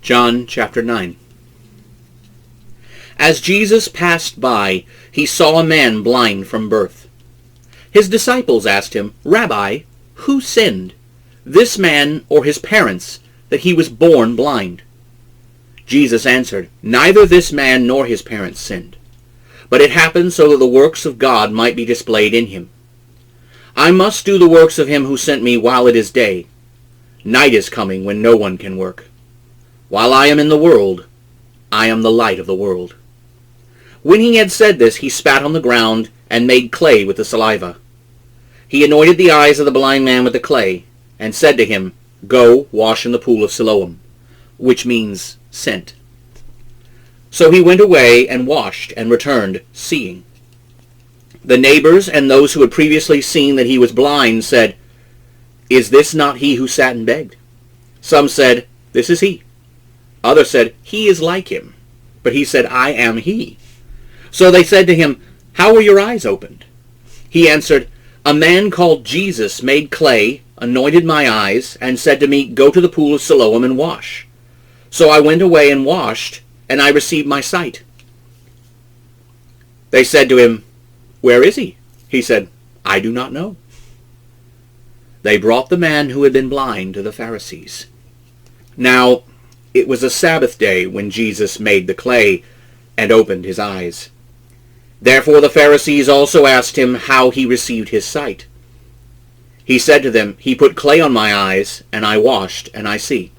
John chapter 9. As Jesus passed by, he saw a man blind from birth. His disciples asked him, "Rabbi, who sinned, this man or his parents, that he was born blind?" Jesus answered, "Neither this man nor his parents sinned, but it happened so that the works of God might be displayed in him. I must do the works of him who sent me while it is day. Night is coming when no one can work. While I am in the world, I am the light of the world." When he had said this, he spat on the ground and made clay with the saliva. He anointed the eyes of the blind man with the clay, and said to him, "Go, wash in the pool of Siloam," which means sent. So he went away and washed, and returned, seeing. The neighbors and those who had previously seen that he was blind said, "Is this not he who sat and begged?" Some said, "This is he." Others said, "He is like him." But he said, "I am he." So they said to him, "How were your eyes opened?" He answered, "A man called Jesus made clay, anointed my eyes, and said to me, 'Go to the pool of Siloam and wash.' So I went away and washed, and I received my sight." They said to him, "Where is he?" He said, "I do not know." They brought the man who had been blind to the Pharisees. Now it was a Sabbath day when Jesus made the clay and opened his eyes. Therefore the Pharisees also asked him how he received his sight. He said to them, "He put clay on my eyes, and I washed, and I see."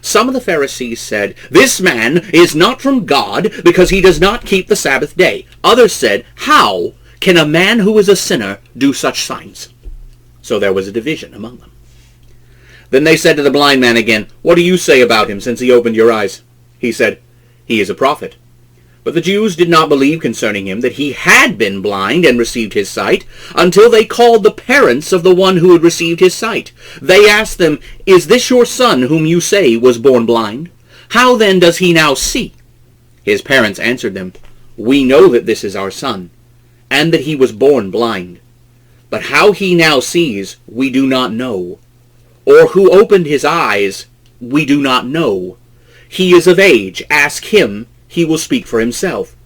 Some of the Pharisees said, "This man is not from God, because he does not keep the Sabbath day." Others said, "How can a man who is a sinner do such signs?" So there was a division among them. Then they said to the blind man again, "What do you say about him since he opened your eyes?" He said, "He is a prophet." But the Jews did not believe concerning him that he had been blind and received his sight, until they called the parents of the one who had received his sight. They asked them, "Is this your son whom you say was born blind? How then does he now see?" His parents answered them, "We know that this is our son, and that he was born blind. But how he now sees, we do not know. Or who opened his eyes, we do not know. He is of age. Ask him. He will speak for himself."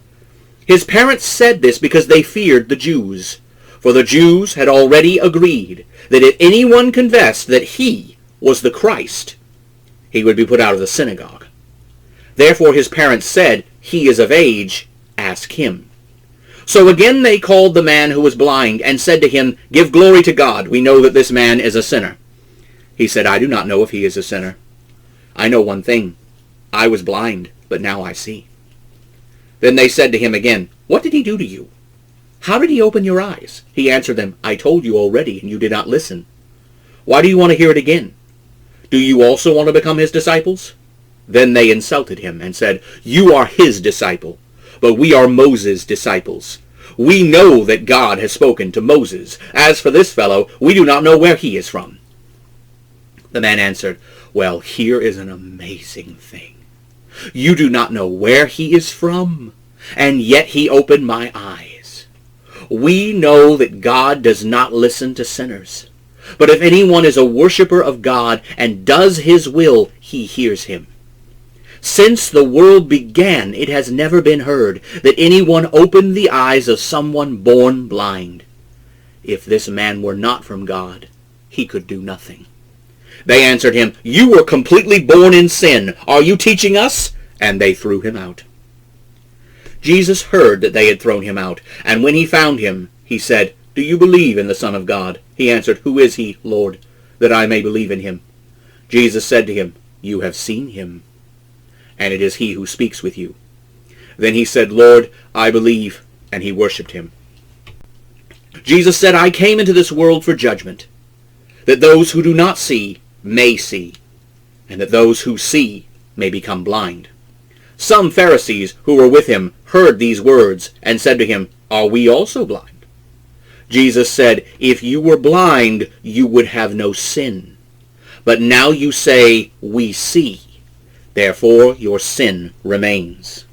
His parents said this because they feared the Jews. For the Jews had already agreed that if anyone confessed that he was the Christ, he would be put out of the synagogue. Therefore his parents said, "He is of age. Ask him." So again they called the man who was blind, and said to him, "Give glory to God. We know that this man is a sinner." He said, "I do not know if he is a sinner. I know one thing. I was blind, but now I see." Then they said to him again, "What did he do to you? How did he open your eyes?" He answered them, "I told you already, and you did not listen. Why do you want to hear it again? Do you also want to become his disciples?" Then they insulted him and said, "You are his disciple, but we are Moses' disciples. We know that God has spoken to Moses. As for this fellow, we do not know where he is from." The man answered, "Well, here is an amazing thing. You do not know where he is from, and yet he opened my eyes. We know that God does not listen to sinners, but if anyone is a worshiper of God and does his will, he hears him. Since the world began, it has never been heard that anyone opened the eyes of someone born blind. If this man were not from God, he could do nothing." They answered him, "You were completely born in sin. Are you teaching us?" And they threw him out. Jesus heard that they had thrown him out, and when he found him, he said, "Do you believe in the Son of God?" He answered, "Who is he, Lord, that I may believe in him?" Jesus said to him, "You have seen him, and it is he who speaks with you." Then he said, "Lord, I believe," and he worshipped him. Jesus said, "I came into this world for judgment, that those who do not see may see, and that those who see may become blind." Some Pharisees who were with him heard these words and said to him, "Are we also blind?" Jesus said, "If you were blind, you would have no sin. But now you say, 'We see.' Therefore your sin remains."